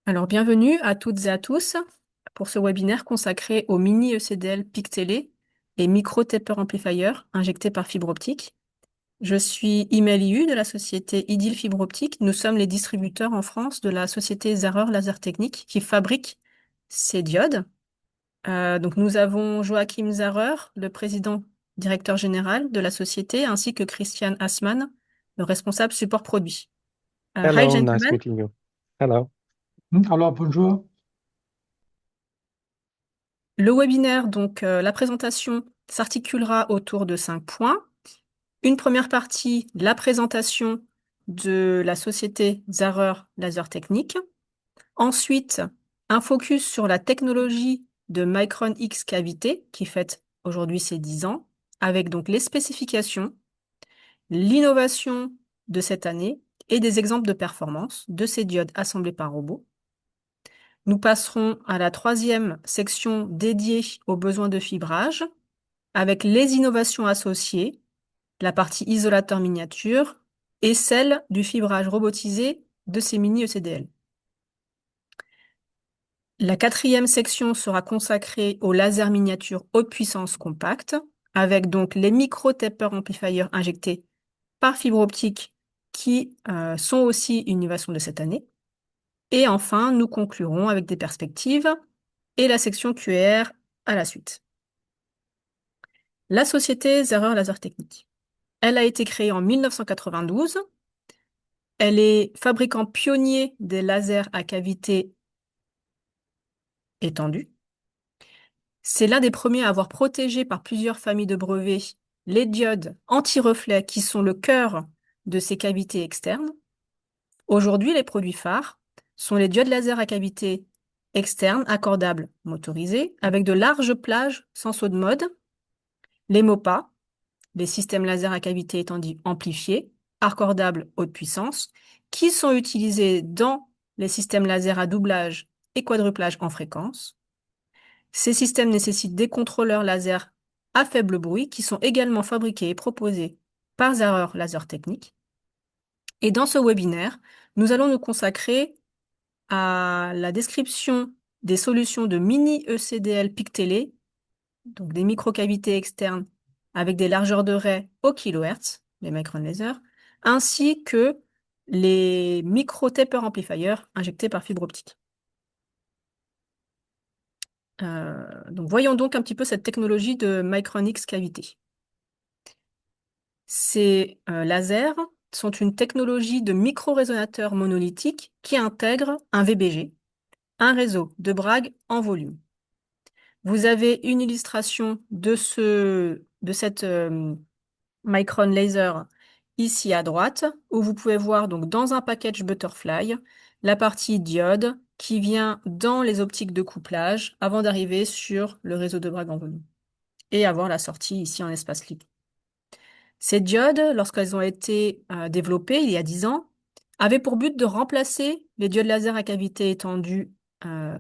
Alors, bienvenue à toutes et à tous pour ce webinaire consacré au mini ECDL PIC Télé et micro taper amplifier injecté par fibre optique. Je suis Imel Ihu de la société Idyll Fibre Optique. Nous sommes les distributeurs en France de la société Zareur Laser Technique qui fabrique ces diodes. Donc, nous avons Joachim Zareur, le président directeur général de la société, ainsi que Christian Assmann, le responsable support produit. Hi, Hello, nice gentlemen. meeting you. Hello. Alors, bonjour. Le webinaire, la présentation s'articulera autour de 5 points. Une première partie, la présentation de la société Zareur Laser Technique. Ensuite, un focus sur la technologie de Micron X Cavité, qui fête aujourd'hui ses 10 ans, avec donc les spécifications, l'innovation de cette année et des exemples de performance de ces diodes assemblées par robot. Nous passerons à la troisième section dédiée aux besoins de fibrage, avec les innovations associées, la partie isolateur miniature et celle du fibrage robotisé de ces mini ECDL. La quatrième section sera consacrée au laser miniature haute puissance compacte, avec donc les micro-taper amplifiers injectés par fibre optique qui sont aussi une innovation de cette année. Et enfin, nous conclurons avec des perspectives et la section QR à la suite. La société Zareur Laser Technique. Elle a été créée en 1992. Elle est fabricant pionnier des lasers à cavité étendue. C'est l'un des premiers à avoir protégé par plusieurs familles de brevets les diodes anti-reflets qui sont le cœur de ces cavités externes. Aujourd'hui, les produits phares sont les diodes laser à cavité externe accordables motorisées avec de larges plages sans saut de mode, les MOPA, les systèmes laser à cavité étendue amplifiés, accordables haute puissance, qui sont utilisés dans les systèmes laser à doublage et quadruplage en fréquence. Ces systèmes nécessitent des contrôleurs laser à faible bruit qui sont également fabriqués et proposés par Zareur Laser Technique. Et dans ce webinaire, nous allons nous consacrer à la description des solutions de mini ECDL PIC Télé, donc des microcavités externes avec des largeurs de raie au kilohertz, les micron lasers, ainsi que les micro-taper amplifiers injectés par fibre optique. Donc voyons donc un petit peu cette technologie de Micron X cavité. Ces lasers sont une technologie de micro-résonateur monolithique qui intègre un VBG, un réseau de Bragg en volume. Vous avez une illustration de cette Micron Laser ici à droite, où vous pouvez voir donc dans un package Butterfly la partie diode qui vient dans les optiques de couplage avant d'arriver sur le réseau de Bragg en volume et avoir la sortie ici en espace libre. Ces diodes, lorsqu'elles ont été développées il y a 10 ans, avaient pour but de remplacer les diodes laser à cavité étendue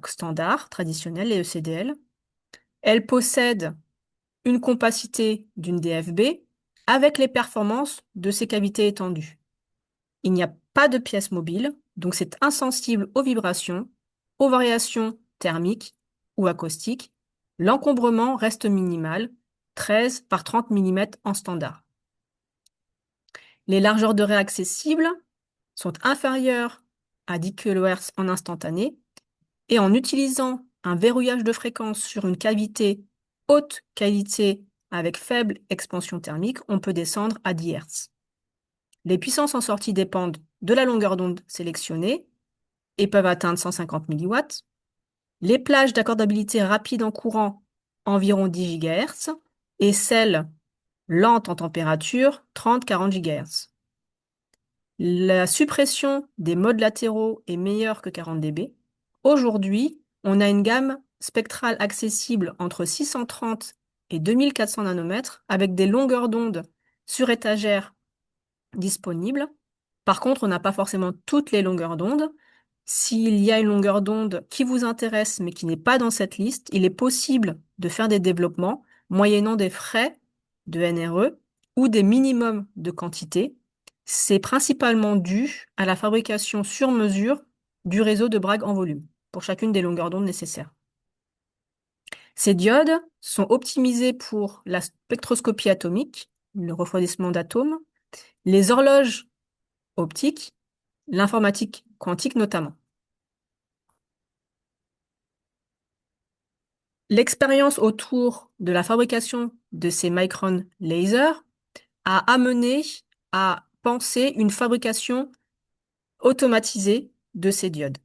standard, traditionnelles, les ECDL. Elles possèdent une compacité d'une DFB avec les performances de ces cavités étendues. Il n'y a pas de pièce mobile, donc c'est insensible aux vibrations, aux variations thermiques ou acoustiques. L'encombrement reste minimal, 13 par 30 mm en standard. Les largeurs de raie accessibles sont inférieures à 10 kHz en instantané et en utilisant un verrouillage de fréquence sur une cavité haute qualité avec faible expansion thermique, on peut descendre à 10 Hz. Les puissances en sortie dépendent de la longueur d'onde sélectionnée et peuvent atteindre 150 mW. Les plages d'accordabilité rapide en courant, environ 10 GHz, et celles lentes en température, 30-40 GHz. La suppression des modes latéraux est meilleure que 40 dB. Aujourd'hui, on a une gamme spectrale accessible entre 630 et 2400 nanomètres avec des longueurs d'onde sur étagère disponibles. Par contre, on n'a pas forcément toutes les longueurs d'onde. S'il y a une longueur d'onde qui vous intéresse mais qui n'est pas dans cette liste, il est possible de faire des développements moyennant des frais de NRE ou des minimums de quantité. C'est principalement dû à la fabrication sur mesure du réseau de Bragg en volume pour chacune des longueurs d'onde nécessaires. Ces diodes sont optimisées pour la spectroscopie atomique, le refroidissement d'atomes, les horloges optiques, l'informatique quantique notamment. L'expérience autour de la fabrication de ces micron lasers a amené à penser une fabrication automatisée de ces diodes.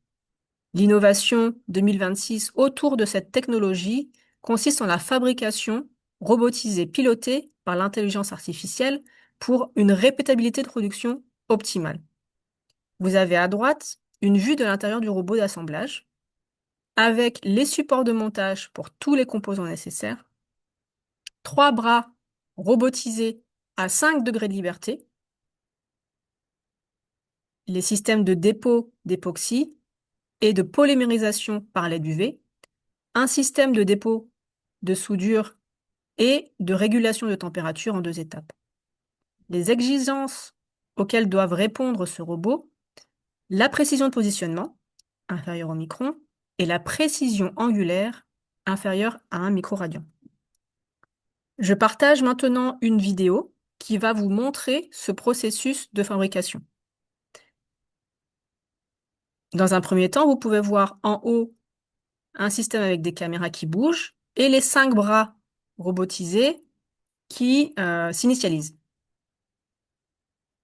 L'innovation 2026 autour de cette technologie consiste en la fabrication robotisée pilotée par l'intelligence artificielle pour une répétabilité de production optimale. Vous avez à droite une vue de l'intérieur du robot d'assemblage avec les supports de montage pour tous les composants nécessaires, 3 bras robotisés à 5 degrés de liberté, les systèmes de dépôt d'époxy et de polymérisation par l'aide UV, un système de dépôt de soudure et de régulation de température en 2 étapes. Les exigences auxquelles doivent répondre ce robot, la précision de positionnement, inférieure au micron, et la précision angulaire, inférieure à 1 microradian. Je partage maintenant une vidéo qui va vous montrer ce processus de fabrication. Dans un premier temps, vous pouvez voir en haut un système avec des caméras qui bougent et les 5 bras robotisés qui s'initialisent.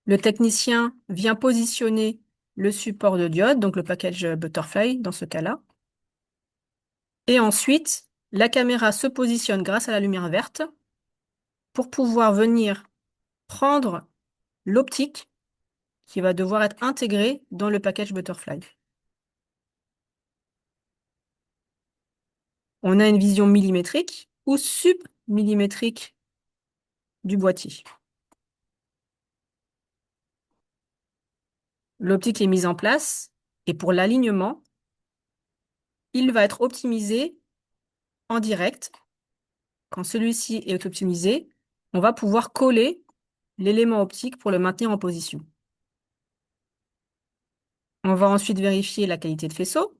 Le technicien vient positionner le support de diode, donc le package Butterfly dans ce cas-là. Et ensuite, la caméra se positionne grâce à la lumière verte pour pouvoir venir prendre l'optique qui va devoir être intégrée dans le package Butterfly. On a une vision millimétrique ou submillimétrique du boîtier. L'optique est mise en place et pour l'alignement, il va être optimisé en direct. Quand celui-ci est optimisé, on va pouvoir coller l'élément optique pour le maintenir en position. On va ensuite vérifier la qualité de faisceau,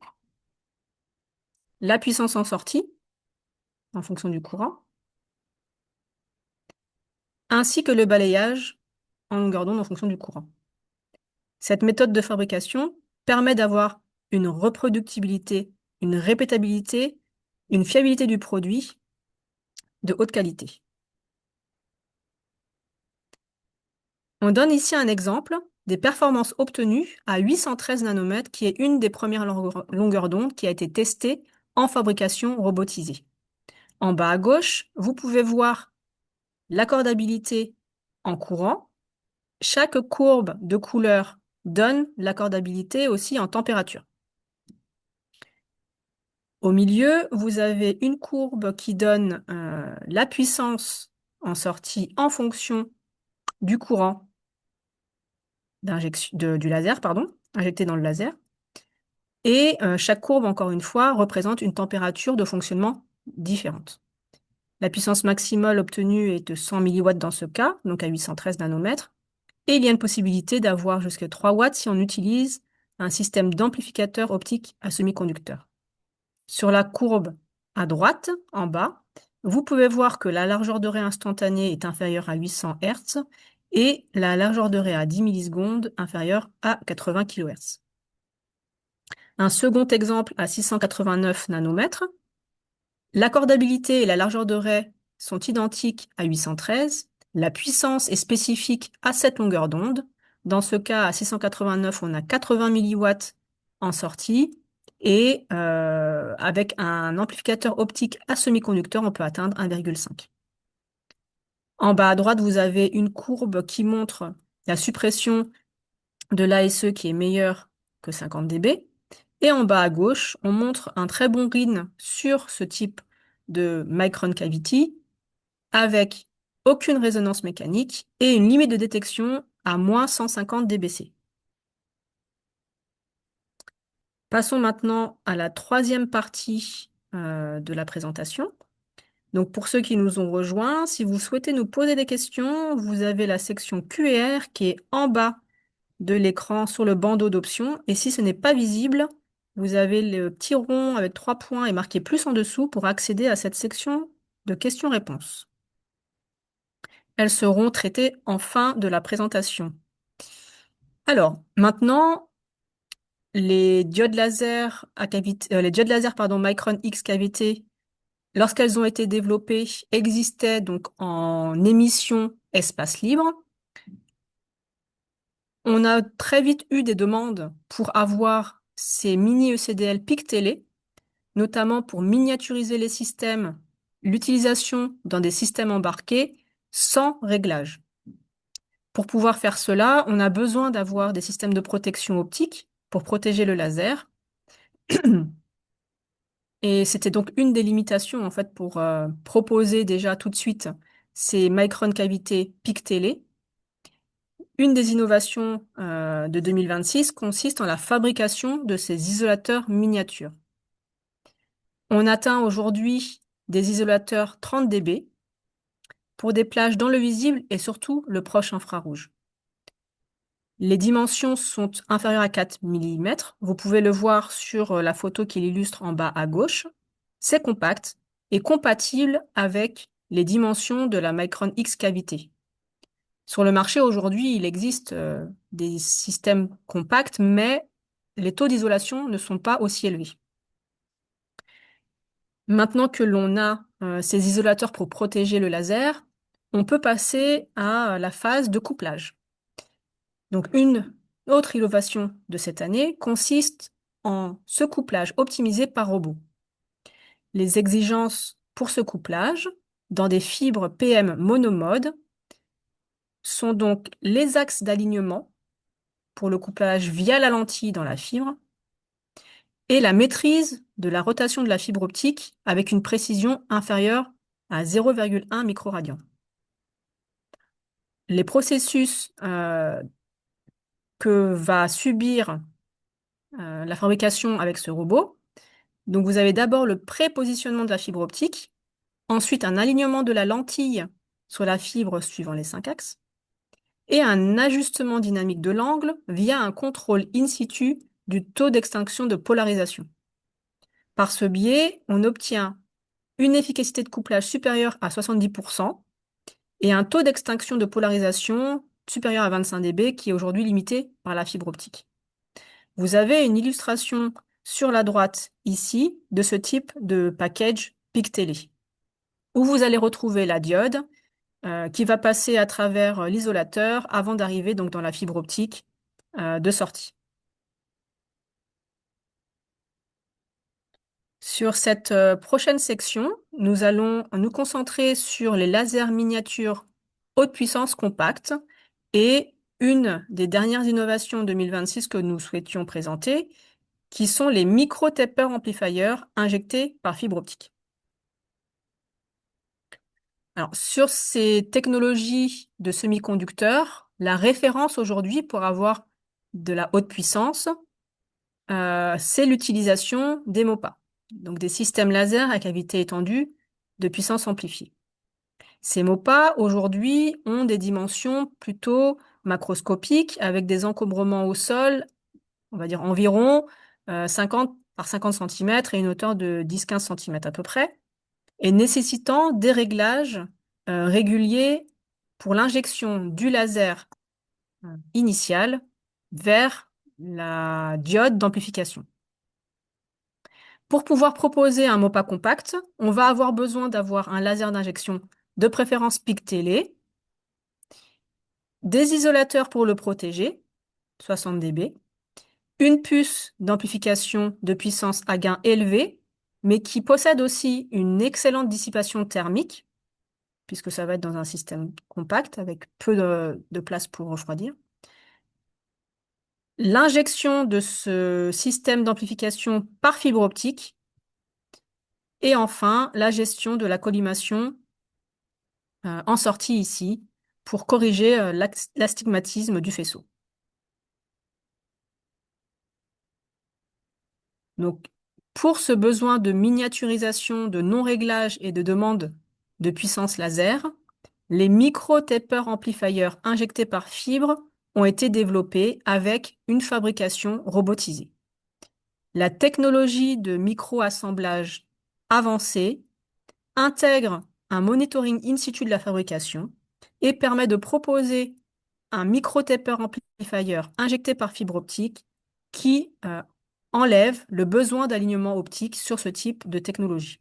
la puissance en sortie, en fonction du courant, ainsi que le balayage en longueur d'onde en fonction du courant. Cette méthode de fabrication permet d'avoir une reproductibilité, une répétabilité, une fiabilité du produit de haute qualité. On donne ici un exemple des performances obtenues à 813 nanomètres, qui est une des premières longueurs d'onde qui a été testée en fabrication robotisée. En bas à gauche, vous pouvez voir l'accordabilité en courant. Chaque courbe de couleur donne l'accordabilité aussi en température. Au milieu, vous avez une courbe qui donne la puissance en sortie en fonction du courant du laser, injecté dans le laser. Et chaque courbe, encore une fois, représente une température de fonctionnement différente. La puissance maximale obtenue est de 100 milliwatts dans ce cas, donc à 813 nanomètres. Et il y a une possibilité d'avoir jusqu'à 3 watts si on utilise un système d'amplificateur optique à semi-conducteur. Sur la courbe à droite, en bas, vous pouvez voir que la largeur de raie instantanée est inférieure à 800 Hz et la largeur de raie à 10 millisecondes inférieure à 80 kHz. Un second exemple à 689 nanomètres. L'accordabilité et la largeur de raie sont identiques à 813. La puissance est spécifique à cette longueur d'onde. Dans ce cas, à 689, on a 80 milliwatts en sortie. Et avec un amplificateur optique à semi-conducteur, on peut atteindre 1,5. En bas à droite, vous avez une courbe qui montre la suppression de l'ASE qui est meilleure que 50 dB. Et en bas à gauche, on montre un très bon RIN sur ce type de micron cavity avec aucune résonance mécanique et une limite de détection à moins 150 dBc. Passons maintenant à la troisième partie de la présentation. Donc pour ceux qui nous ont rejoints, si vous souhaitez nous poser des questions, vous avez la section Q&R qui est en bas de l'écran sur le bandeau d'options. Et si ce n'est pas visible, vous avez le petit rond avec 3 points et marqué plus en dessous pour accéder à cette section de questions-réponses. Elles seront traitées en fin de la présentation. Alors, maintenant, les diodes laser à cavité, les diodes laser, pardon, Micron X cavité, lorsqu'elles ont été développées, existaient donc en émission espace libre. On a très vite eu des demandes pour avoir ces mini ECDL PIC télé, notamment pour miniaturiser les systèmes, l'utilisation dans des systèmes embarqués sans réglage. Pour pouvoir faire cela, on a besoin d'avoir des systèmes de protection optique pour protéger le laser. Et c'était donc une des limitations en fait pour proposer déjà tout de suite ces micron cavités PIC télé. Une des innovations de 2026 consiste en la fabrication de ces isolateurs miniatures. On atteint aujourd'hui des isolateurs 30 dB pour des plages dans le visible et surtout le proche infrarouge. Les dimensions sont inférieures à 4 mm. Vous pouvez le voir sur la photo qui l'illustre en bas à gauche. C'est compact et compatible avec les dimensions de la Micron X cavité. Sur le marché aujourd'hui, il existe des systèmes compacts, mais les taux d'isolation ne sont pas aussi élevés. Maintenant que l'on a ces isolateurs pour protéger le laser, on peut passer à la phase de couplage. Donc une autre innovation de cette année consiste en ce couplage optimisé par robot. Les exigences pour ce couplage dans des fibres PM monomode sont donc les axes d'alignement pour le couplage via la lentille dans la fibre et la maîtrise de la rotation de la fibre optique avec une précision inférieure à 0,1 microradian. Les processus que va subir la fabrication avec ce robot, donc vous avez d'abord le prépositionnement de la fibre optique, ensuite un alignement de la lentille sur la fibre suivant les 5 axes, et un ajustement dynamique de l'angle via un contrôle in situ du taux d'extinction de polarisation. Par ce biais, on obtient une efficacité de couplage supérieure à 70% et un taux d'extinction de polarisation supérieur à 25 dB qui est aujourd'hui limité par la fibre optique. Vous avez une illustration sur la droite ici de ce type de package PIC télé, où vous allez retrouver la diode qui va passer à travers l'isolateur avant d'arriver donc dans la fibre optique de sortie. Sur cette prochaine section, nous allons nous concentrer sur les lasers miniatures haute puissance compacte et une des dernières innovations 2026 que nous souhaitions présenter, qui sont les micro-taper amplifiers injectés par fibre optique. Alors, sur ces technologies de semi-conducteurs, la référence aujourd'hui pour avoir de la haute puissance, c'est l'utilisation des MOPA, donc des systèmes laser à cavité étendue de puissance amplifiée. Ces MOPA, aujourd'hui, ont des dimensions plutôt macroscopiques, avec des encombrements au sol, on va dire environ 50 par 50 cm et une hauteur de 10-15 cm à peu près, et nécessitant des réglages réguliers pour l'injection du laser initial vers la diode d'amplification. Pour pouvoir proposer un MOPA compact, on va avoir besoin d'avoir un laser d'injection de préférence PIC télé, des isolateurs pour le protéger, 60 dB, une puce d'amplification de puissance à gain élevé, mais qui possède aussi une excellente dissipation thermique, puisque ça va être dans un système compact avec peu de place pour refroidir. L'injection de ce système d'amplification par fibre optique et enfin la gestion de la collimation en sortie ici pour corriger l'astigmatisme du faisceau. Donc, pour ce besoin de miniaturisation, de non-réglage et de demande de puissance laser, les micro-taper amplifiers injectés par fibre ont été développés avec une fabrication robotisée. La technologie de microassemblage avancée intègre un monitoring in situ de la fabrication et permet de proposer un micro-taper amplifier injecté par fibre optique qui enlève le besoin d'alignement optique sur ce type de technologie.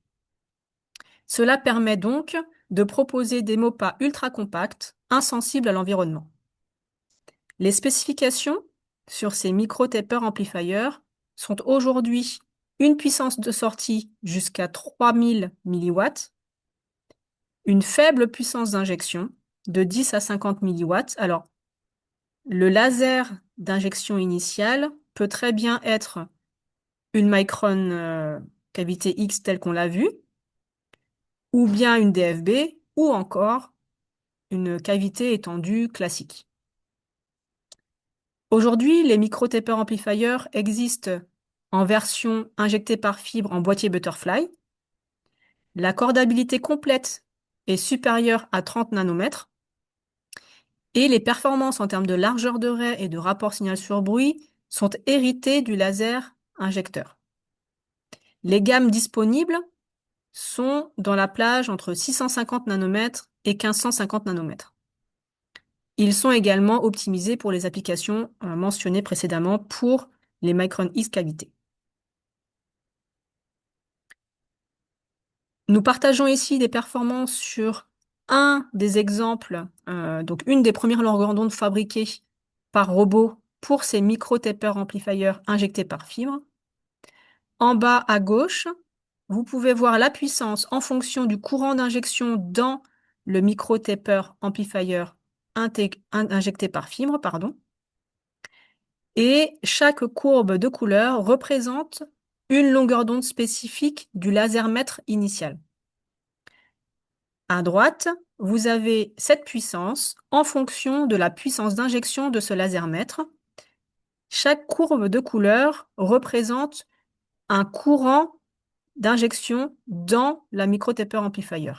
Cela permet donc de proposer des MOPA ultra compacts, insensibles à l'environnement. Les spécifications sur ces micro-taper amplifiers sont aujourd'hui une puissance de sortie jusqu'à 3000 milliwatts, une faible puissance d'injection de 10 à 50 milliwatts. Alors, le laser d'injection initiale peut très bien être une Micron cavité X telle qu'on l'a vue, ou bien une DFB, ou encore une cavité étendue classique. Aujourd'hui, les micro-taper amplifiers existent en version injectée par fibre en boîtier Butterfly. La cordabilité complète est supérieure à 30 nanomètres et les performances en termes de largeur de raie et de rapport signal sur bruit sont héritées du laser injecteur. Les gammes disponibles sont dans la plage entre 650 nanomètres et 1550 nanomètres. Ils sont également optimisés pour les applications mentionnées précédemment pour les Micron X cavités. Nous partageons ici des performances sur un des exemples, donc une des premières longueurs d'onde fabriquées par robot pour ces micro-taper amplifiers injectés par fibre. En bas à gauche, vous pouvez voir la puissance en fonction du courant d'injection dans le micro-taper amplifier injecté par fibre, pardon. Et chaque courbe de couleur représente une longueur d'onde spécifique du lasermètre initial. À droite, vous avez cette puissance en fonction de la puissance d'injection de ce lasermètre. Chaque courbe de couleur représente un courant d'injection dans la micro-taper amplifier.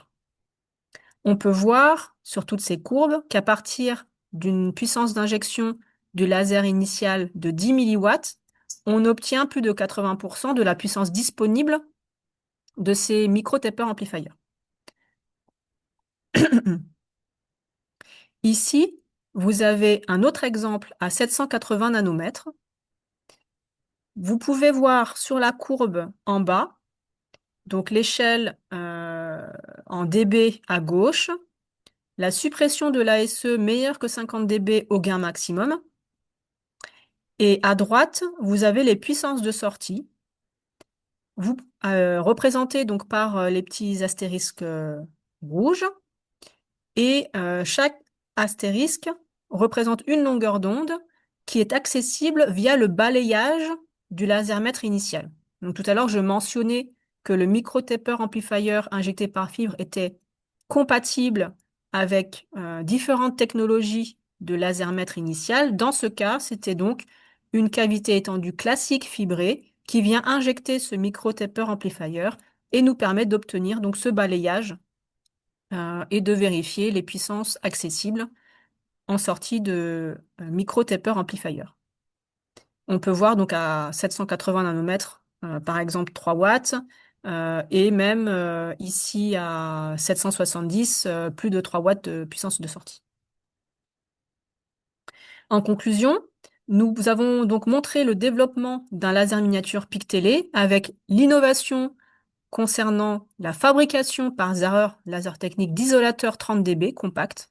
On peut voir sur toutes ces courbes qu'à partir d'une puissance d'injection du laser initial de 10 milliwatts, on obtient plus de 80% de la puissance disponible de ces micro-taper amplifiers. Ici, vous avez un autre exemple à 780 nanomètres. Vous pouvez voir sur la courbe en bas, donc l'échelle en dB à gauche, la suppression de l'ASE meilleure que 50 dB au gain maximum. Et à droite, vous avez les puissances de sortie, vous représentées donc par les petits astérisques rouges. Et chaque astérisque représente une longueur d'onde qui est accessible via le balayage du lasermètre initial. Donc tout à l'heure, je mentionnais que le micro-taper amplifier injecté par fibre était compatible avec différentes technologies de lasermètre initial. Dans ce cas, c'était donc une cavité étendue classique fibrée qui vient injecter ce micro-taper amplifier et nous permet d'obtenir donc ce balayage et de vérifier les puissances accessibles en sortie de micro-taper amplifier. On peut voir donc à 780 nanomètres, par exemple 3 watts, et même ici à 770, plus de 3 watts de puissance de sortie. En conclusion, nous avons donc montré le développement d'un laser miniature pictellé avec l'innovation concernant la fabrication par Zahrer Laser Technique d'isolateurs 30 dB compact,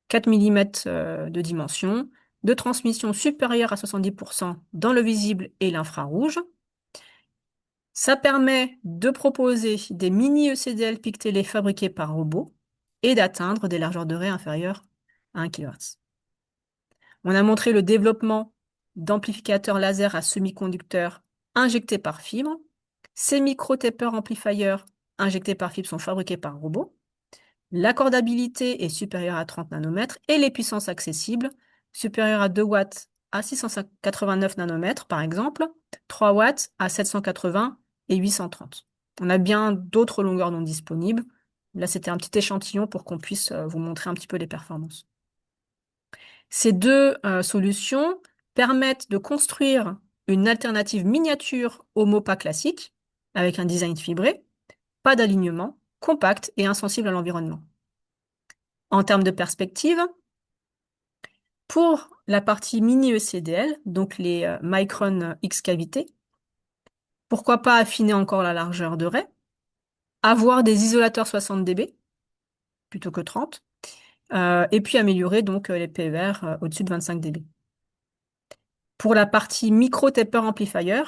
4 mm de dimension, de transmission supérieure à 70% dans le visible et l'infrarouge. Ça permet de proposer des mini ECDL pictellés fabriqués par robot et d'atteindre des largeurs de raie inférieures à 1 kHz. On a montré le développement d'amplificateurs laser à semi-conducteurs injectés par fibre. Ces micro-taper amplifiers injectés par fibre sont fabriqués par robot. L'accordabilité est supérieure à 30 nanomètres et les puissances accessibles supérieures à 2 watts à 689 nanomètres, par exemple, 3 watts à 780 et 830. On a bien d'autres longueurs d'onde disponibles. Là, c'était un petit échantillon pour qu'on puisse vous montrer un petit peu les performances. Ces deux solutions permettent de construire une alternative miniature au MOPA classique, avec un design fibré, pas d'alignement, compact et insensible à l'environnement. En termes de perspective, pour la partie mini ECDL, donc les Micron X cavités, pourquoi pas affiner encore la largeur de raie, avoir des isolateurs 60 dB plutôt que 30, et puis améliorer donc les PER au-dessus de 25 dB. Pour la partie micro taper amplifier,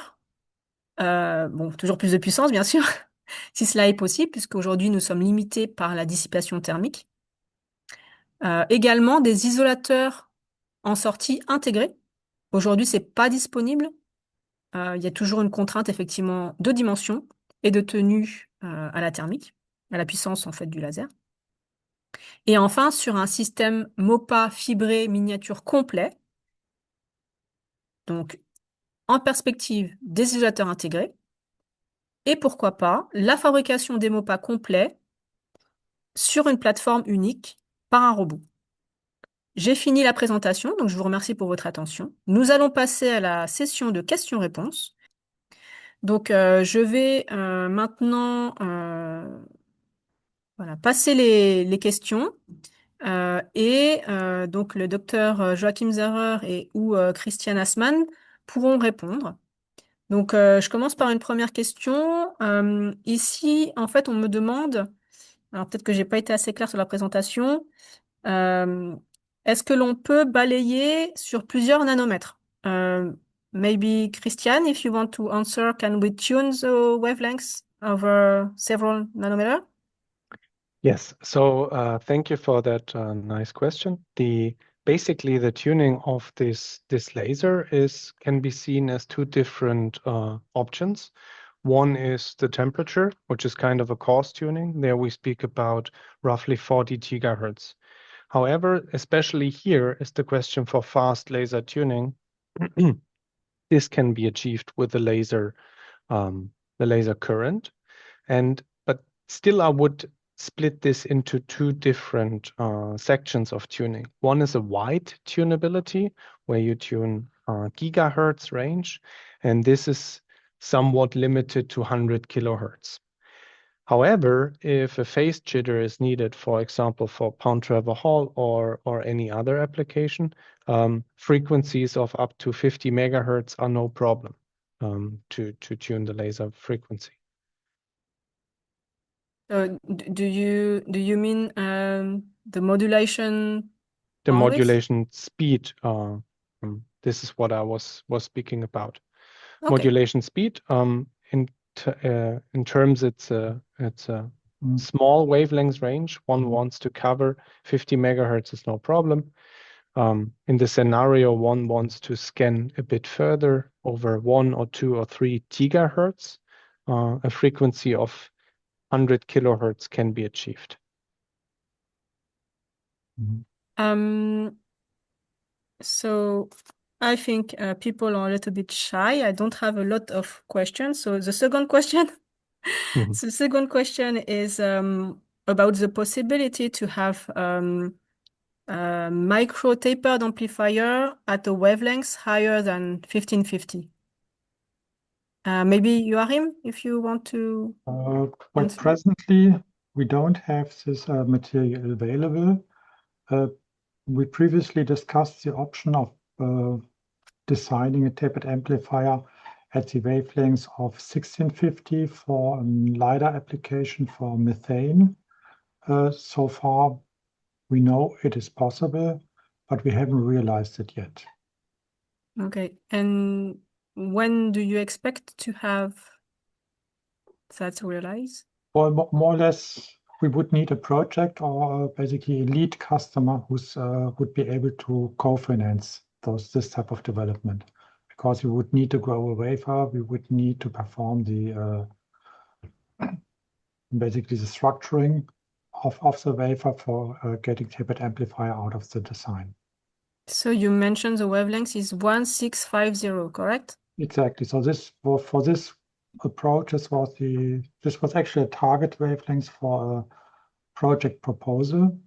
bon, toujours plus de puissance bien sûr, si cela est possible, puisqu'aujourd'hui nous sommes limités par la dissipation thermique. Également des isolateurs en sortie intégrés. Aujourd'hui, c'est pas disponible. Il y a toujours une contrainte effectivement de dimension et de tenue à la thermique, à la puissance en fait du laser. Et enfin, sur un système MOPA fibré miniature complet, donc en perspective des isolateurs intégrés, et pourquoi pas la fabrication des MOPA complets sur une plateforme unique par un robot. J'ai fini la présentation, donc je vous remercie pour votre attention. Nous allons passer à la session de questions-réponses. Donc, je vais maintenant voilà, passer les questions. Donc, le docteur Joachim Zahrer et ou Christian Assmann pourront répondre. Donc, je commence par une première question. Ici, en fait, on me demande, alors peut-être que j'ai pas été assez claire sur la présentation, euh, est-ce que l'on peut balayer sur plusieurs nanomètres? Maybe Christian, if you want to answer, can we tune the wavelengths over several nanometers? Yes, so thank you for that nice question. Basically the tuning of this laser can be seen as two different options. One is the temperature, which is kind of a coarse tuning. There we speak about roughly 40 gigahertz. However, especially here is the question for fast laser tuning. This can be achieved with the laser current, but still I would split this into two different sections of tuning. One is a wide tunability, where you tune gigahertz range, and this is somewhat limited to 100 kilohertz. However, if a phase jitter is needed, for example, for Pound Trevor Hall or any other application, frequencies of up to 50 megahertz are no problem to tune the laser frequency. Do you mean the modulation The bandwidth? modulation speed, this is what I was speaking about. Okay. Modulation speed, in terms, it's a small wavelength range. One wants to cover 50 megahertz is no problem. In the scenario, one wants to scan a bit further over 1 or 2 or 3 gigahertz. A frequency of 100 kilohertz can be achieved. So I think people are a little bit shy. I don't have a lot of questions. So the second question, the second question is about the possibility to have a micro tapered amplifier at a wavelength higher than 1550. Maybe Joachim, if you want to Well, answer. presently, we don't have this material available. We previously discussed the option of designing a tapered amplifier at the wavelengths of 1650 for a LiDAR application for methane. So far, we know it is possible, but we haven't realized it yet. Okay. And when do you expect to have that realized? Well, more or less, we would need a project or basically a lead customer who's would be able to co-finance this type of development, because we would need to grow a wafer, we would need to perform the basically the structuring of the wafer for getting tapered amplifier out of the design. So you mentioned the wavelength is 1650, correct? Exactly. So this for this approach, this was actually a target wavelength for a project proposal.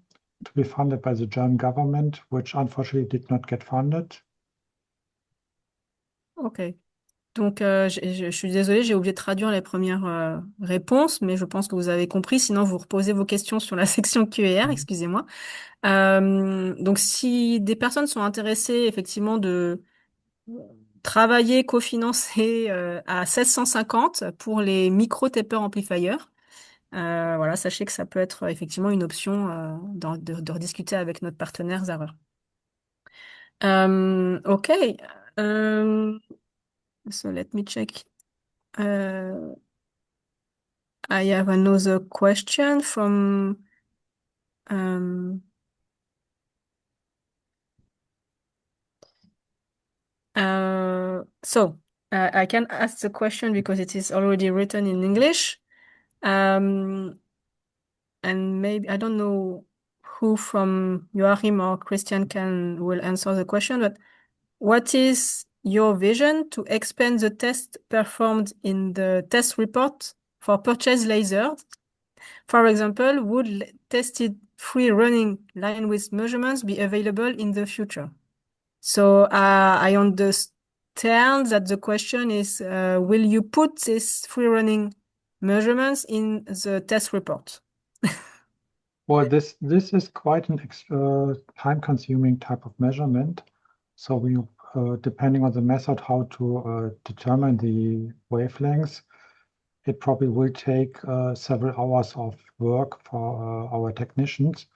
to be funded by the German government, which unfortunately did not get funded. Ok. Donc, je suis désolée, j'ai oublié de traduire les premières réponses, mais je pense que vous avez compris. Sinon, vous reposez vos questions sur la section Q&R, excusez-moi. Donc, si des personnes sont intéressées, effectivement, de travailler cofinancé à 1650 pour les micro-taper amplifiers, voilà, sachez que ça peut être effectivement une option de rediscuter avec notre partenaire Zarer. Okay, so let me check. I have another question from I can ask the question because it is already written in English. And maybe I don't know who from Joachim or Christian will answer the question, but what is your vision to expand the test performed in the test report for purchase lasers? For example, would tested free running line width measurements be available in the future? So I understand that the question is, will you put these free running measurements in the test report? Well, this is quite an time-consuming type of measurement. So we, depending on the method, how to determine the wavelengths, it probably will take several hours of work for our technicians.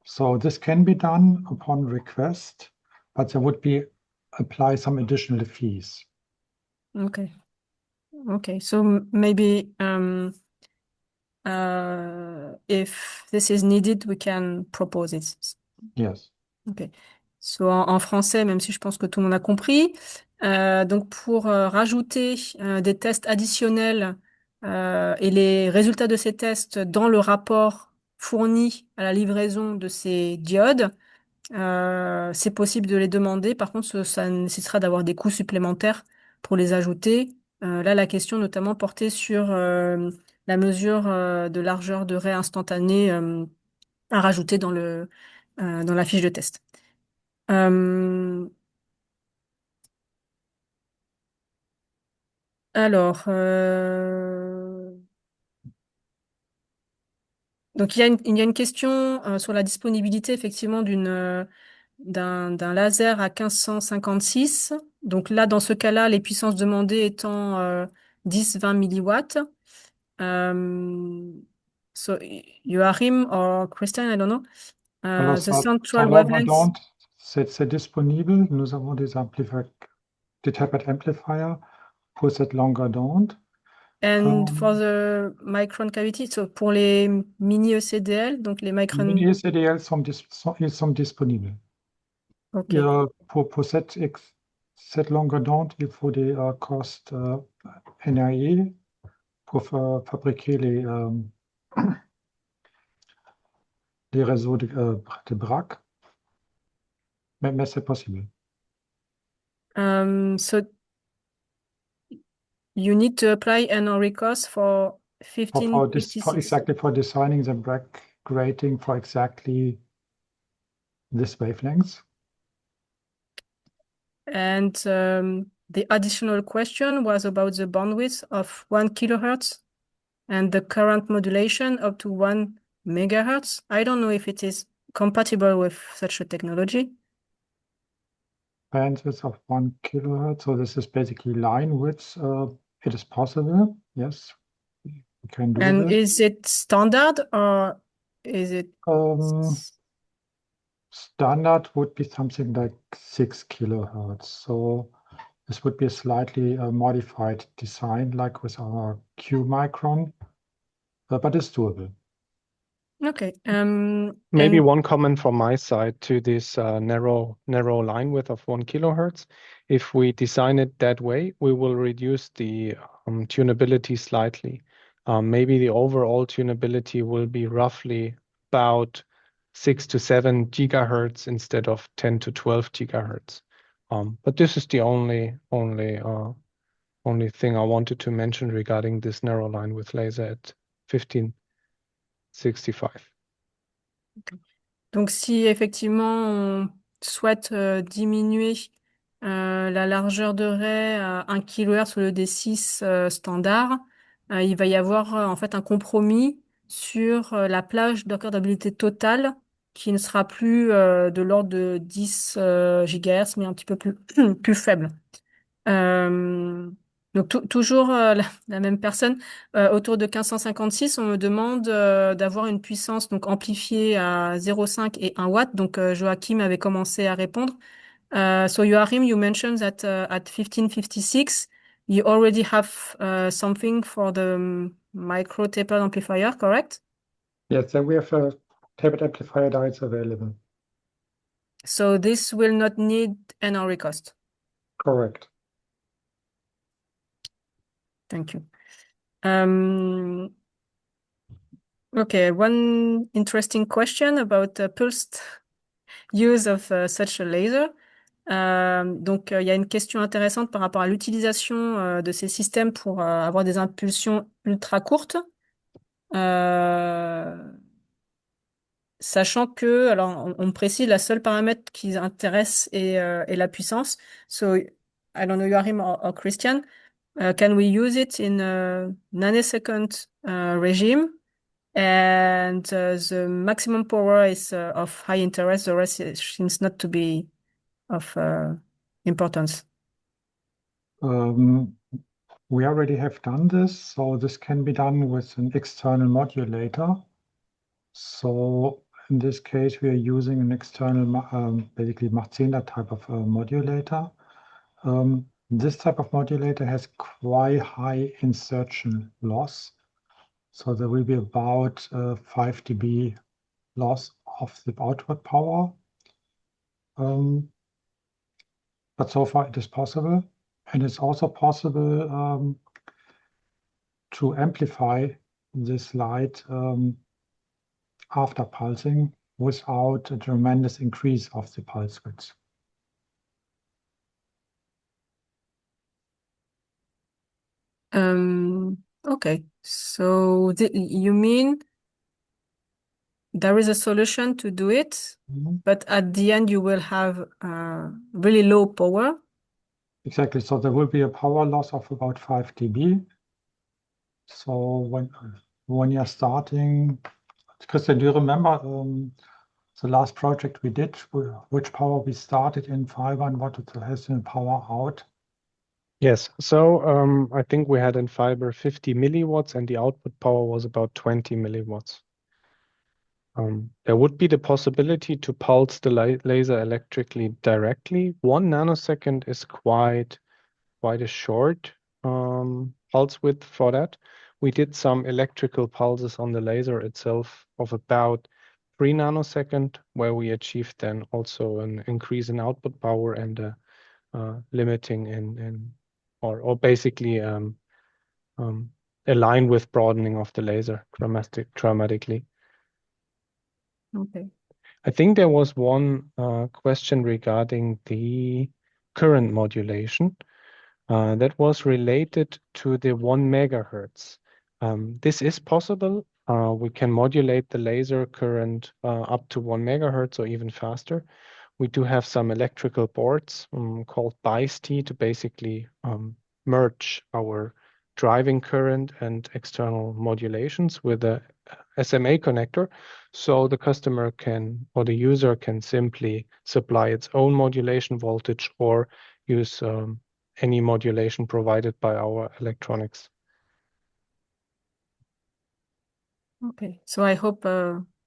So this can be done upon request, but there would be apply some additional fees. Okay. Okay. So maybe if this is needed, we can propose it. Yes. Ok. So, en français, même si je pense que tout le monde a compris. Donc, pour rajouter des tests additionnels et les résultats de ces tests dans le rapport fourni à la livraison de ces diodes, c'est possible de les demander. Par contre, ça nécessitera d'avoir des coûts supplémentaires pour les ajouter. Là, la question notamment portait sur la mesure de largeur de ray instantanée à rajouter dans dans la fiche de test. Alors, donc il y a une question sur la disponibilité effectivement d'un laser à 1556. Donc là, dans ce cas-là, les puissances demandées étant 10-20 milliwatts. So Joachim or Christian, I don't know. Alors, The sur central longueur wavelengths. d'onde, c'est disponible. Nous avons des tapered amplifiers pour cette longueur d'onde. And for the micron cavity, so pour les mini ECDL, donc les micron. Mini ECDL sont disponibles. Ok. Pour cette longueur d'onde, il faut des costes NRE pour fabriquer les réseaux de BRAC. Mais c'est possible. So you need to apply NRE cost for For 1556. exactly for designing the BRAC grating for exactly this wavelength. And the additional question was about the bandwidth of 1 kilohertz and the current modulation up to 1 megahertz. I don't know if it is compatible with such a technology. Bandwidth of 1 kilohertz. So this is basically line width. It is possible. Yes, we can do And this. is it standard or is it? Standard would be something like 6 kilohertz. So this would be a slightly modified design, like with our Q micron, but it's doable. Okay. Maybe one comment from my side to this narrow line width of 1 kilohertz. If we design it that way, we will reduce the tunability slightly. Maybe the overall tunability will be roughly about 6 to 7 gigahertz instead of 10 to 12 gigahertz. But this is the only thing I wanted to mention regarding this narrow line width laser at 1565. Okay. Donc, si effectivement on souhaite diminuer la largeur de raie à 1 kHz au lieu des 6 standards, il va y avoir en fait un compromis sur la plage d'accordabilité totale qui ne sera plus de l'ordre de 10 GHz, mais un petit peu plus, plus faible. Euh, donc toujours la même personne. Autour de 1556, on me demande d'avoir une puissance donc amplifiée à 0,5 et 1 watt. Donc Joachim avait commencé à répondre. So Joachim, you mentioned that at 1556, you already have something for the micro tapered amplifier, correct? Yes, then we have a tapered amplifier that is available. So this will not need NRE cost. Correct. Thank you. Okay, one interesting question about the pulsed use of such a laser. Donc, il y a une question intéressante par rapport à l'utilisation de ces systèmes pour avoir des impulsions ultra courtes. Euh, Sachant que, alors, on précise, la seule paramètre qui intéresse est la puissance. So, I don't know, Joachim or Christian, can we use it in a nanosecond regime? And the maximum power is of high interest. The rest seems not to be of importance. We already have done this, so this can be done with an external modulator. So in this case, we are using an external, basically Mach-Zehnder type of modulator. This type of modulator has quite high insertion loss. So there will be about 5 dB loss of the output power. But so far it is possible. And it's also possible to amplify this light after pulsing without a tremendous increase of the pulse width. Okay, so you mean there is a solution to do it, but at the end you will have really low power. Exactly. So there will be a power loss of about 5 dB. So when you're starting, Christian, do you remember the last project we did, which power we started in fiber and what has been power out? Yes, so I think we had in fiber 50 milliwatts and the output power was about 20 milliwatts. There would be the possibility to pulse the laser electrically directly. 1 nanosecond is quite a short pulse width for that. We did some electrical pulses on the laser itself of about 3 nanosecond, where we achieved then also an increase in output power and a limiting in or basically aligned with broadening of the laser dramatically. Okay. I think there was one question regarding the current modulation that was related to the 1 megahertz. This is possible. We can modulate the laser current up to 1 megahertz or even faster. We do have some electrical boards called BIST to basically merge our driving current and external modulations with a SMA connector. So the customer can, or the user can simply supply its own modulation voltage or use any modulation provided by our electronics. Okay. So I hope,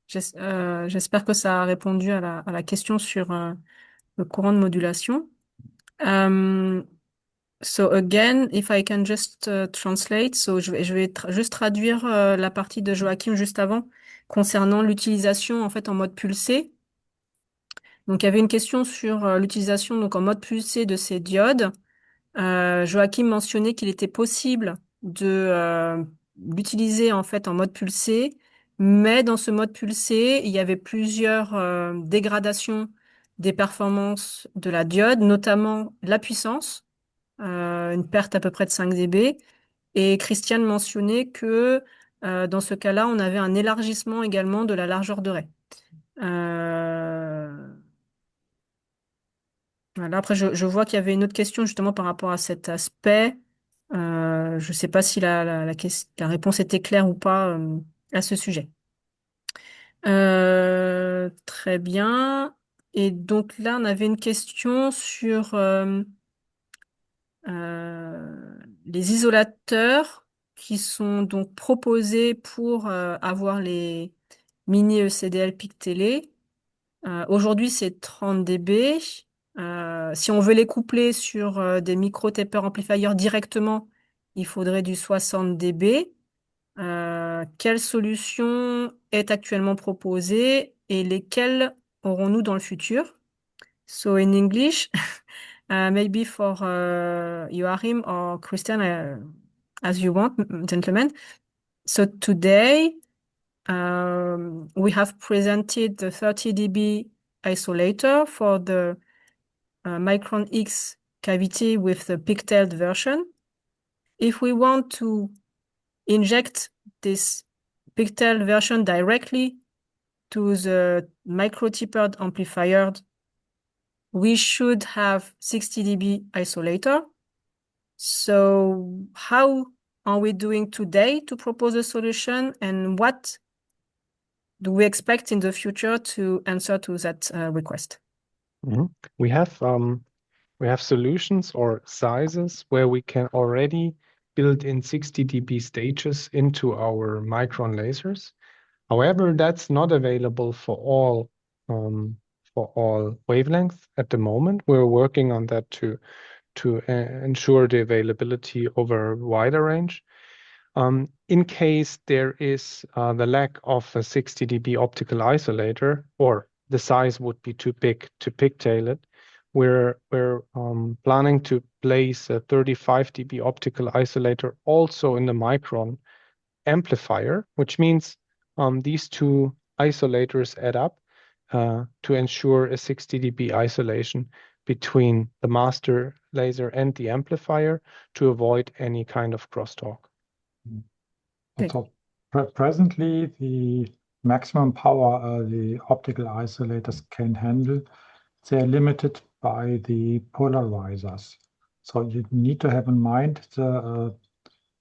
j'espère que ça a répondu à la question sur le courant de modulation. So again, if I can just translate, so je vais juste traduire la partie de Joachim juste avant concernant l'utilisation en fait en mode pulsé. Donc il y avait une question sur l'utilisation donc en mode pulsé de ces diodes. Joachim mentionnait qu'il était possible de l'utiliser en fait en mode pulsé, mais dans ce mode pulsé, il y avait plusieurs dégradations des performances de la diode, notamment la puissance, une perte à peu près de 5 dB. Et Christiane mentionnait que dans ce cas-là, on avait un élargissement également de la largeur de raie. Euh, Voilà. Après, je vois qu'il y avait une autre question justement par rapport à cet aspect. Je ne sais pas si la réponse était claire ou pas à ce sujet. Très bien. Et donc là, on avait une question sur les isolateurs qui sont donc proposés pour avoir les mini ECDL PIC télé. Aujourd'hui, c'est 30 dB. Si on veut les coupler sur des micro-taper amplifiers directement, il faudrait du 60 dB. Quelle solution est actuellement proposée et lesquelles aurons-nous dans le futur? So in English, maybe for Joachim or Christian, as you want, gentlemen. So today, we have presented the 30 dB isolator for the Micron X cavity with the pigtailed version. If we want to inject this pigtailed version directly to the micro-tapered amplifier, we should have 60 dB isolator. So how are we doing today to propose a solution, and what do we expect in the future to answer to that request? Mhm. We have solutions or sizes where we can already build in 60 dB stages into our Micron lasers. However, that's not available for all wavelengths at the moment. We're working on that to ensure the availability over a wider range. In case there is the lack of a 60 dB optical isolator, or the size would be too big to pigtail it, we're planning to place a 35 dB optical isolator also in the Micron amplifier, which means these two isolators add up to ensure a 60 dB isolation between the master laser and the amplifier to avoid any kind of crosstalk. Okay. So presently, the maximum power the optical isolators can handle, they're limited by the polarizers. So you need to have in mind the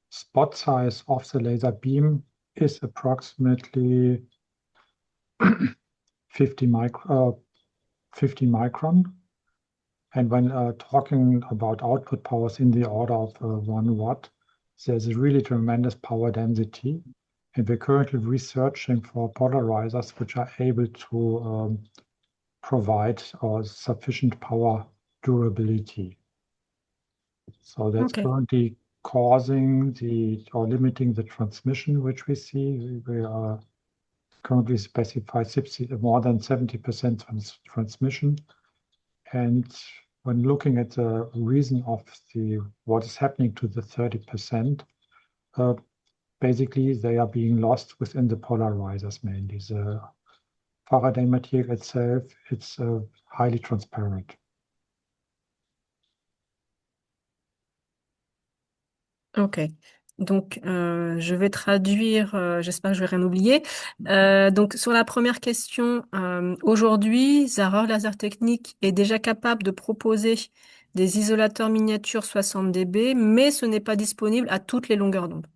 spot size of the laser beam is approximately 50 micron. And when talking about output powers in the order of 1 watt, there's a really tremendous power density. And we're currently researching for polarizers which are able to provide sufficient power durability. So that's Okay. currently causing or limiting the transmission which we see. We are currently specify more than 70% transmission. And when looking at the reason of what is happening to the 30%, basically they are being lost within the polarizers mainly. The Faraday material itself, it's highly transparent. Ok. Donc, je vais traduire, j'espère que je vais rien oublier. Donc, sur la première question, aujourd'hui, Zara Laser Technique est déjà capable de proposer des isolateurs miniatures 60 dB, mais ce n'est pas disponible à toutes les longueurs d'onde.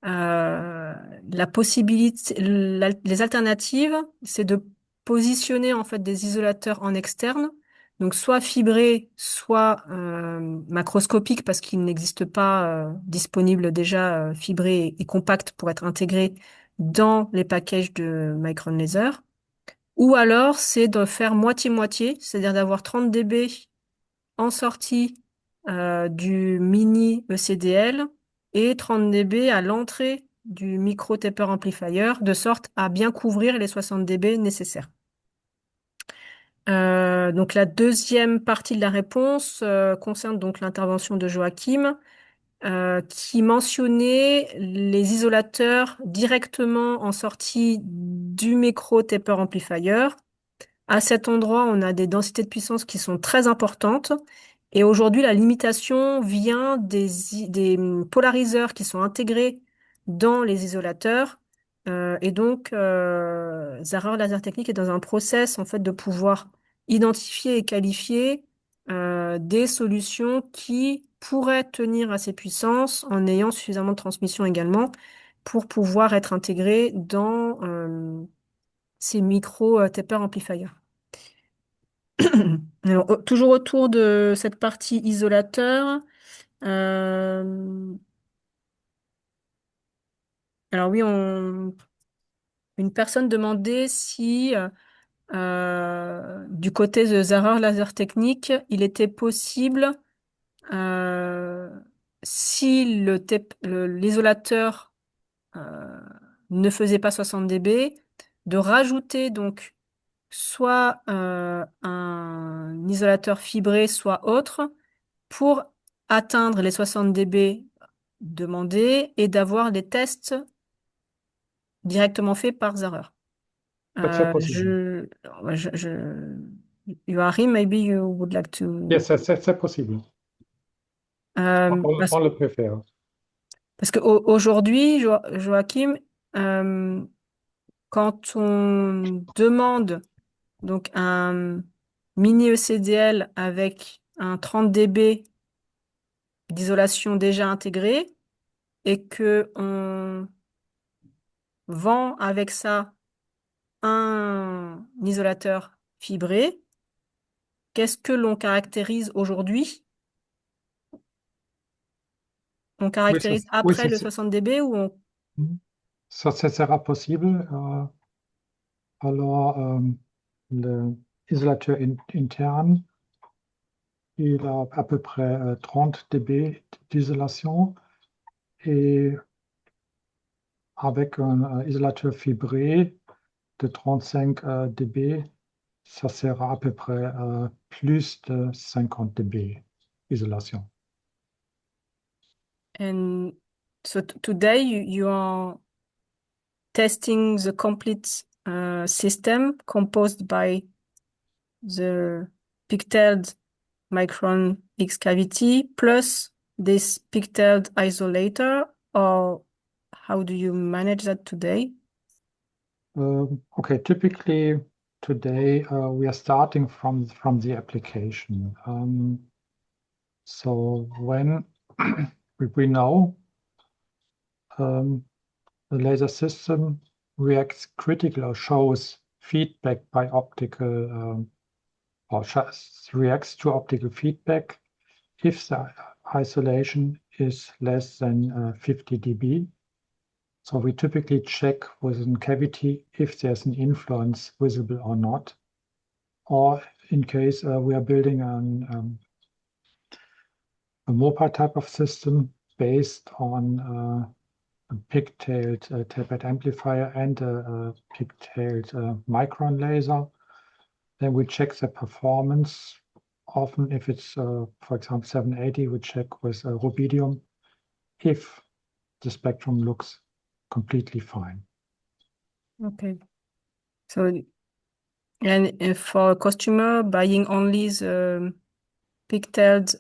La possibilité, les alternatives, c'est de positionner en fait des isolateurs en externe, donc soit fibrés, soit macroscopiques parce qu'il n'existe pas disponible déjà fibrés et compacts pour être intégrés dans les packages de Micron Laser. Ou alors c'est de faire moitié-moitié, c'est-à-dire d'avoir 30 dB en sortie du mini ECDL et 30 dB à l'entrée du micro taper amplifier, de sorte à bien couvrir les 60 dB nécessaires. Donc la deuxième partie de la réponse concerne donc l'intervention de Joachim, qui mentionnait les isolateurs directement en sortie du micro taper amplifier. À cet endroit, on a des densités de puissance qui sont très importantes. Et aujourd'hui, la limitation vient des polariseurs qui sont intégrés dans les isolateurs, Et donc, Zahra Laser Technique est dans un process en fait de pouvoir identifier et qualifier des solutions qui pourraient tenir à ces puissances en ayant suffisamment de transmission également pour pouvoir être intégrées dans ces micro taper amplifiers. Alors, toujours autour de cette partie isolateur. Alors oui, une personne demandait si du côté de Zahra Laser Technique, il était possible, euh, si l'isolateur ne faisait pas 60 dB, de rajouter donc soit un isolateur fibré, soit autre, pour atteindre les 60 dB demandés et d'avoir les tests directement faits par Zahra. That's possible. Ouais, Joachim, maybe you would like to. Yes, c'est possible. Parce, On le préfère. parce qu'aujourd'hui, Joachim, euh, quand on demande donc un mini ECDL avec un 30 dB d'isolation déjà intégré et que on vend avec ça un isolateur fibré, qu'est-ce que l'on caractérise aujourd'hui? On Oui, caractérise oui, après le 60 dB ou on... ça sera possible. Alors, l'isolateur interne, il a à peu près 30 dB d'isolation et avec un isolateur fibré de 35 dB, ça sera à peu près plus de 50 dB isolation. And so today you are testing the complete system composed by the pigtailed Micron X cavity plus this pigtailed isolator, or how do you manage that today? Okay, typically today we are starting from the application. So when we know the laser system reacts critical or shows feedback by optical or reacts to optical feedback if the isolation is less than 50 dB. So we typically check within cavity if there's an influence visible or not, or in case we are building a mobile type of system based on a pigtailed tapered amplifier and a pigtailed micron laser, then we check the performance. Often if it's, for example, 780, we check with rubidium if the spectrum looks completely fine. Okay. So, and if for a customer buying only the pigtailed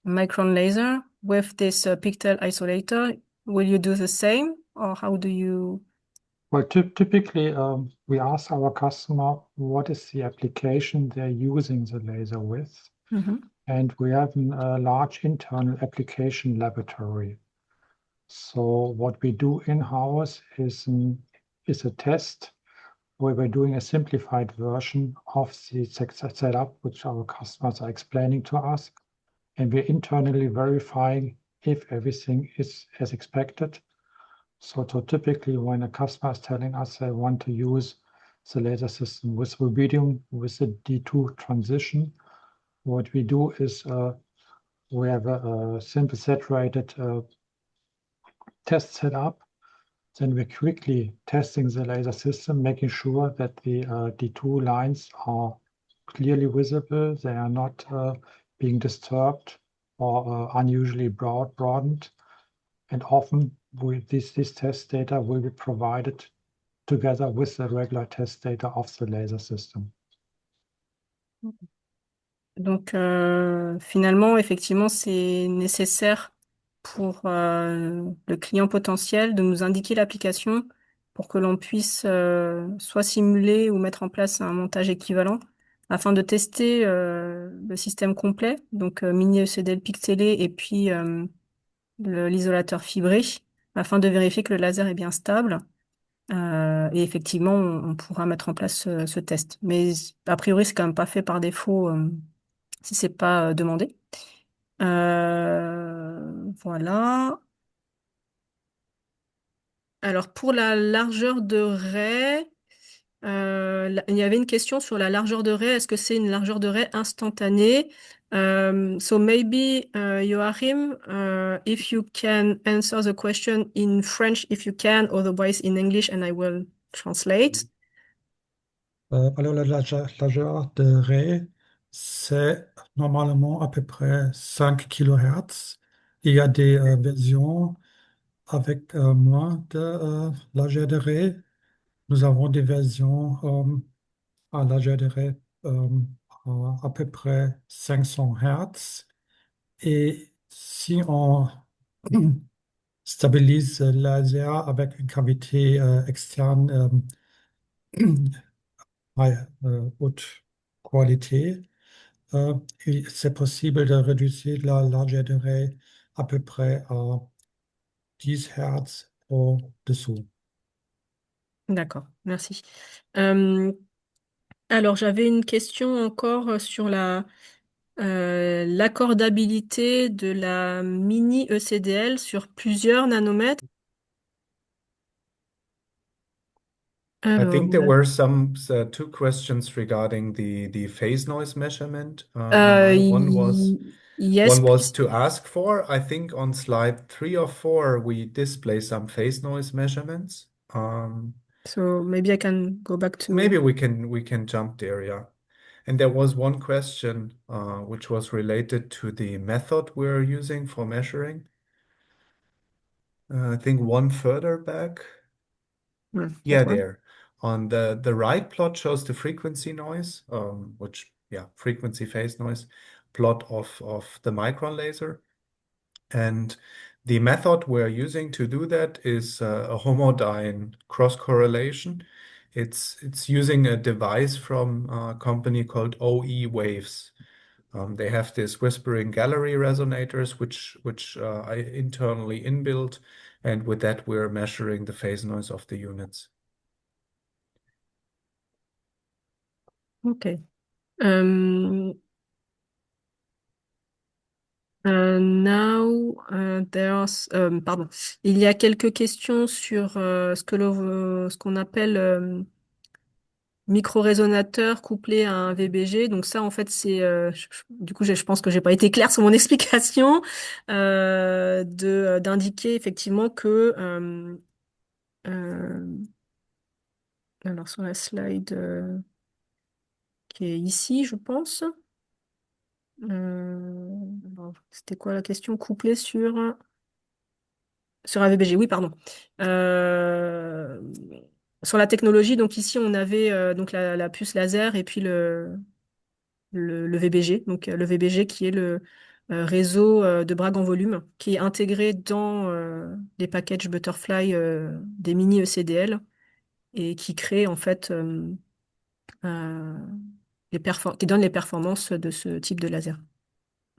micron laser with this pigtail isolator, will you do the same, or how do you? Well, typically we ask our customer what is the application they're using the laser with. And we have a large internal application laboratory. So what we do in-house is a test where we're doing a simplified version of the setup, which our customers are explaining to us. And we're internally verifying if everything is as expected. So typically when a customer is telling us they want to use the laser system with rubidium with the D2 transition, what we do is we have a simple saturated test setup. Then we're quickly testing the laser system, making sure that the D2 lines are clearly visible. They are not being disturbed or unusually broadened. And often this test data will be provided together with the regular test data of the laser system. Donc, finalement, effectivement, c'est nécessaire pour le client potentiel de nous indiquer l'application pour que l'on puisse soit simuler ou mettre en place un montage équivalent afin de tester le système complet, donc mini ECDL pixelé et puis l'isolateur fibré, afin de vérifier que le laser est bien stable. Et effectivement, on pourra mettre en place ce test. Mais a priori, c'est quand même pas fait par défaut si c'est pas demandé. Voilà. Alors pour la largeur de raie, il y avait une question sur la largeur de raie. Est-ce que c'est une largeur de raie instantanée? So maybe Joachim, if you can answer the question in French, if you can, otherwise in English, and I will translate. Alors, la largeur de raie, c'est normalement à peu près 5 kHz. Il y a des versions avec moins de largeur de raie. Nous avons des versions à largeur de raie euh, à peu près 500 Hertz. Et si on stabilise le laser avec une cavité externe haute qualité, euh, c'est possible de réduire la largeur de raie à peu près à 10 Hertz au-dessous. D'accord, merci. Euh, alors, j'avais une question encore sur l'accordabilité de la mini ECDL sur plusieurs nanomètres. I Alors, think there were some two questions regarding the phase noise measurement. euh, One was yes, one was please. to ask for. I think on slide 3 or 4 we display some phase noise measurements. So maybe I can go back to. Maybe we can jump there, yeah. And there was one question which was related to the method we're using for measuring. I think one further back. Yeah, That one. there. On the right plot shows the frequency noise, which, yeah, frequency phase noise plot of the micron laser. And the method we're using to do that is a homodyne cross correlation. It's using a device from a company called OE Waves. They have this whispering gallery resonators, which I internally inbuilt, and with that we're measuring the phase noise of the units. Okay. Now, pardon. Il y a quelques questions sur ce qu'on appelle micro-résonateur couplé à un VBG. Donc ça, en fait, c'est du coup, je pense que j'ai pas été claire sur mon explication d'indiquer effectivement que euh, alors sur la slide qui est ici, je pense. Alors, c'était quoi la question? Couplé sur un VBG, oui, pardon. Euh, Sur la technologie, donc ici, on avait donc la puce laser et puis le VBG. Donc le VBG qui est le réseau de Bragg en volume, qui est intégré dans les packages Butterfly des mini ECDL et qui crée en fait euh, qui donne les performances de ce type de laser.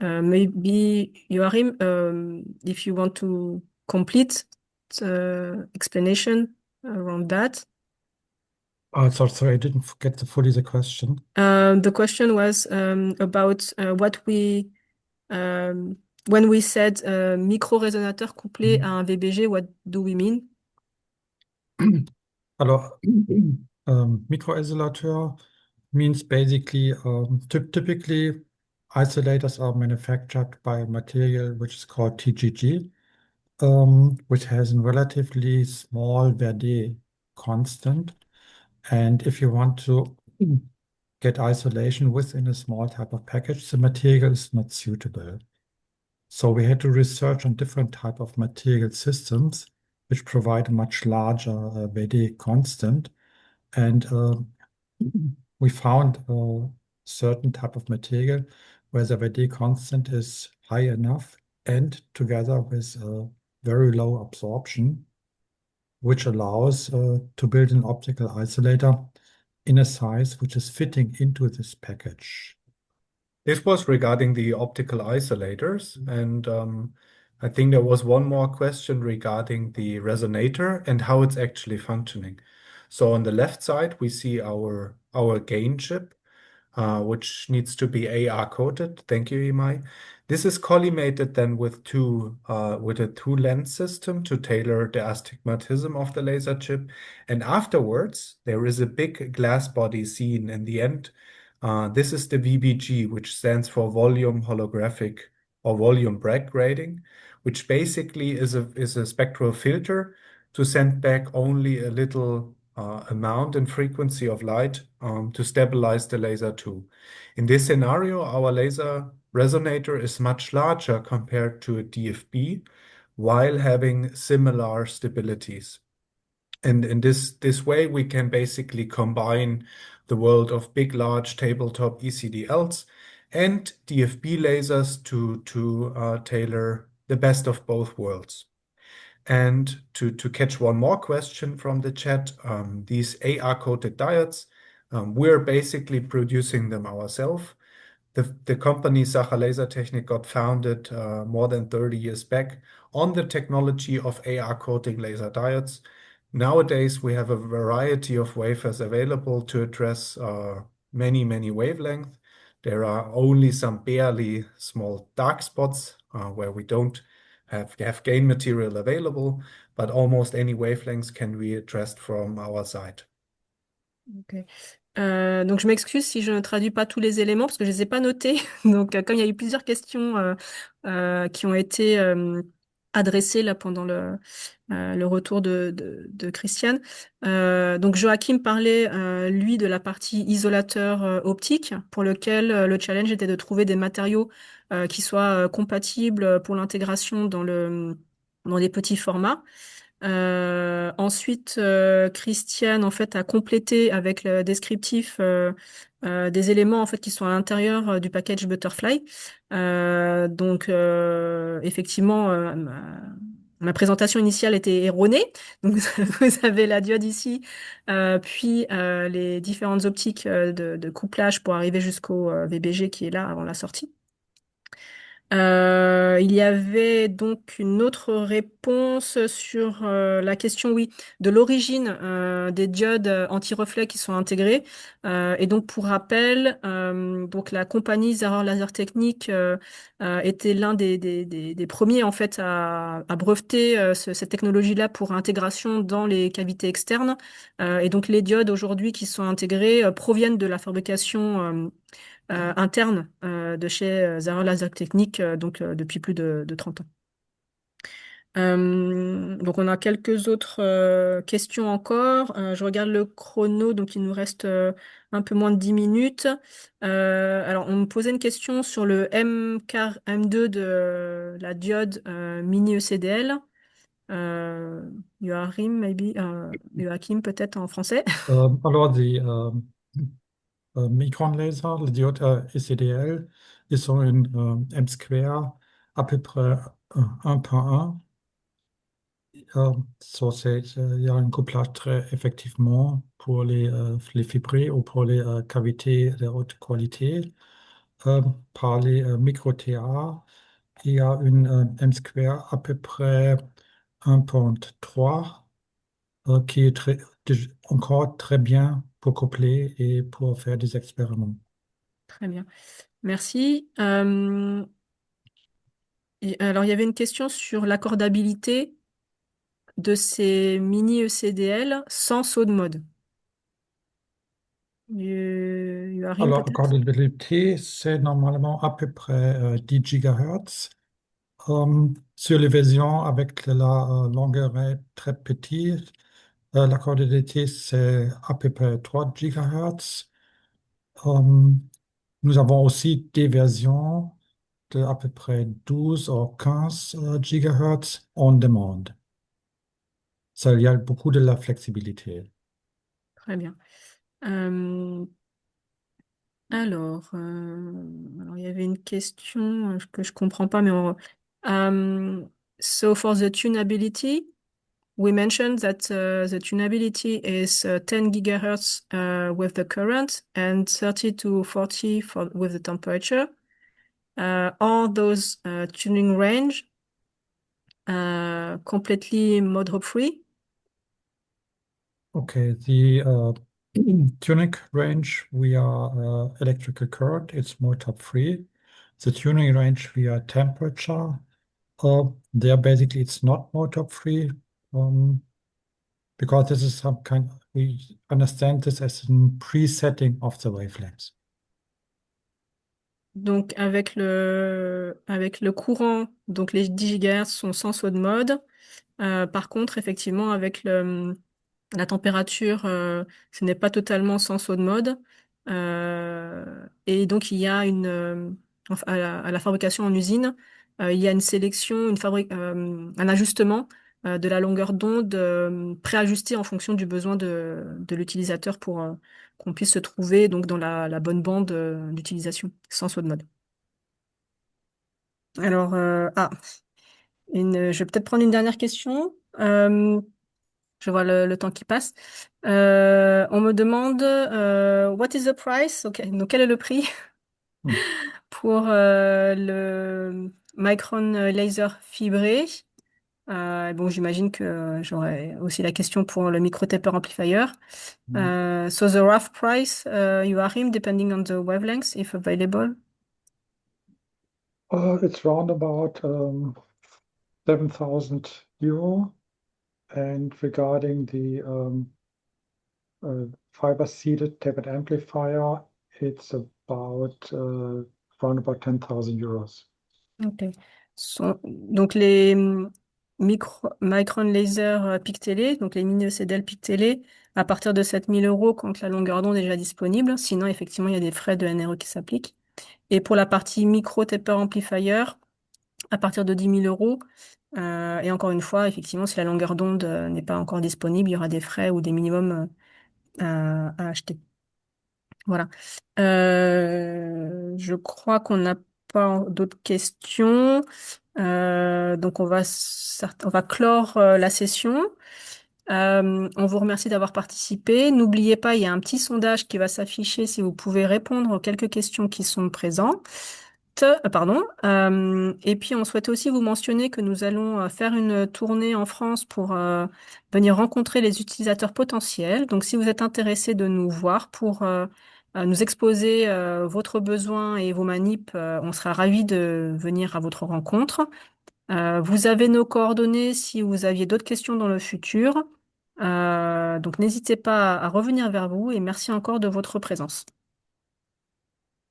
Maybe Joachim, if you want to complete the explanation around that. Oh, sorry, I didn't get fully the question. The question was about what when we said micro-résonateur couplé à un VBG, what do we mean? Alors, microisolator means basically, typically isolators are manufactured by a material which is called TGG, which has a relatively small Verdet constant. And if you want to get isolation within a small type of package, the material is not suitable. So we had to research on different type of material systems which provide a much larger Verdet constant. And we found a certain type of material where the Verdet constant is high enough and together with a very low absorption, which allows to build an optical isolator in a size which is fitting into this package. This was regarding the optical isolators, and I think there was one more question regarding the resonator and how it's actually functioning. So on the left side, we see our gain chip, which needs to be AR coated. Thank you, Imai. This is collimated then with a two lens system to tailor the astigmatism of the laser chip. And afterwards, there is a big glass body seen in the end. This is the VBG, which stands for volume holographic or volume Bragg grating, which basically is a spectral filter to send back only a little amount and frequency of light to stabilize the laser too. In this scenario, our laser resonator is much larger compared to a DFB while having similar stabilities. And in this way, we can basically combine the world of big, large tabletop ECDLs and DFB lasers to tailor the best of both worlds. And to catch one more question from the chat, these AR-coated diodes, we're basically producing them ourselves. The company Sacha Lasertechnik got founded more than 30 years back on the technology of AR coating laser diodes. Nowadays, we have a variety of wafers available to address many, many wavelengths. There are only some barely small dark spots where we don't have gain material available, but almost any wavelengths can be addressed from our side. Ok. Donc je m'excuse si je ne traduis pas tous les éléments parce que je ne les ai pas notés. Donc comme il y a eu plusieurs questions qui ont été adressées là pendant le retour de Christiane. Donc Joachim parlait, lui, de la partie isolateur optique pour lequel le challenge était de trouver des matériaux qui soient compatibles pour l'intégration dans les petits formats. Ensuite, Christiane en fait a complété avec le descriptif des éléments en fait qui sont à l'intérieur du package Butterfly. Donc effectivement, ma présentation initiale était erronée. Donc vous avez la diode ici, puis les différentes optiques de couplage pour arriver jusqu'au VBG qui est là avant la sortie. Il y avait donc une autre réponse sur la question, oui, de l'origine des diodes anti-reflets qui sont intégrées. Et donc, pour rappel, donc la compagnie Zahor Lasertechnik était l'un des premiers en fait à breveter cette technologie-là pour intégration dans les cavités externes. Et donc, les diodes aujourd'hui qui sont intégrées proviennent de la fabrication interne de chez Zahor Lasertechnik, donc depuis plus de 30 ans. Donc on a quelques autres questions encore. Je regarde le chrono, donc il nous reste un peu moins de 10 minutes. Alors on me posait une question sur le M2 de la diode mini ECDL. Joachim, maybe, Joachim peut-être en français. Alors, Micron laser, le diode ECDL, ils sont une M square à peu près 1.1. Il y a un couplage très effectivement pour les fibrés ou pour les cavités de haute qualité. Par les micro-TA, il y a une M square à peu près 1.3 qui est encore très bien pour coupler et pour faire des expériments. Très bien. Merci. Alors, il y avait une question sur l'accordabilité de ces mini ECDL sans saut de mode. Joachim, Alors, peut-être? accordabilité, c'est normalement à peu près 10 GHz. Sur les versions avec la longueur très petite, l'accordabilité, c'est à peu près 3 GHz. Nous avons aussi des versions de à peu près 12 ou 15 GHz on demand. Ça, il y a beaucoup de la flexibilité. Très bien. Alors, il y avait une question que je comprends pas, mais So for the tunability, we mentioned that the tunability is 10 gigahertz with the current and 30 to 40 with the temperature. Are those tuning range completely Modrope free? Okay, the tuning range via electrical current, it's Motor free. The tuning range via temperature, there basically it's not Motor free, because this is some kind, we understand this as a presetting of the wavelengths. Donc avec le courant, donc les 10 GHz sont sans saut de mode. Par contre, effectivement, avec la température, ce n'est pas totalement sans saut de mode. Et donc, il y a enfin, à la fabrication en usine, il y a une sélection, un ajustement de la longueur d'onde préajustée en fonction du besoin de l'utilisateur pour qu'on puisse se trouver donc dans la bonne bande d'utilisation, sans saut de mode. Alors, je vais peut-être prendre une dernière question. Je vois le temps qui passe. On me demande what is the price? Ok, donc quel est le prix Hmm. pour le Micron laser fibré? Bon, j'imagine que j'aurai aussi la question pour le micro taper amplifier. So the rough price you are him depending on the wavelengths if available. It's round about 7,000 euro. And regarding the fiber seeded tapered amplifier, it's about round about 10,000 euros. Ok. Donc les Micron laser pictellés, donc les mini ECDL pictellés, à partir de 7 000 euros quand la longueur d'onde est déjà disponible. Sinon, effectivement, il y a des frais de NRE qui s'appliquent. Et pour la partie micro taper amplifier, à partir de 10 000 euros. Et encore une fois, effectivement, si la longueur d'onde n'est pas encore disponible, il y aura des frais ou des minimums à acheter. Voilà. Je crois qu'on n'a pas d'autres questions. Donc on va clore la session. On vous remercie d'avoir participé. N'oubliez pas, il y a un petit sondage qui va s'afficher si vous pouvez répondre aux quelques questions qui sont présentes. Pardon. Et puis on souhaite aussi vous mentionner que nous allons faire une tournée en France pour venir rencontrer les utilisateurs potentiels. Donc si vous êtes intéressé de nous voir pour nous exposer votre besoin et vos manips, on sera ravis de venir à votre rencontre. Vous avez nos coordonnées si vous aviez d'autres questions dans le futur. Donc n'hésitez pas à revenir vers vous et merci encore de votre présence.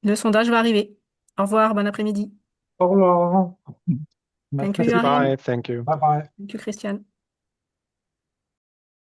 Le sondage va arriver. Au revoir, bon après-midi. Au revoir. Thank you, Merci. Joachim. Bye. Thank you. Bye bye. Thank you, Christian.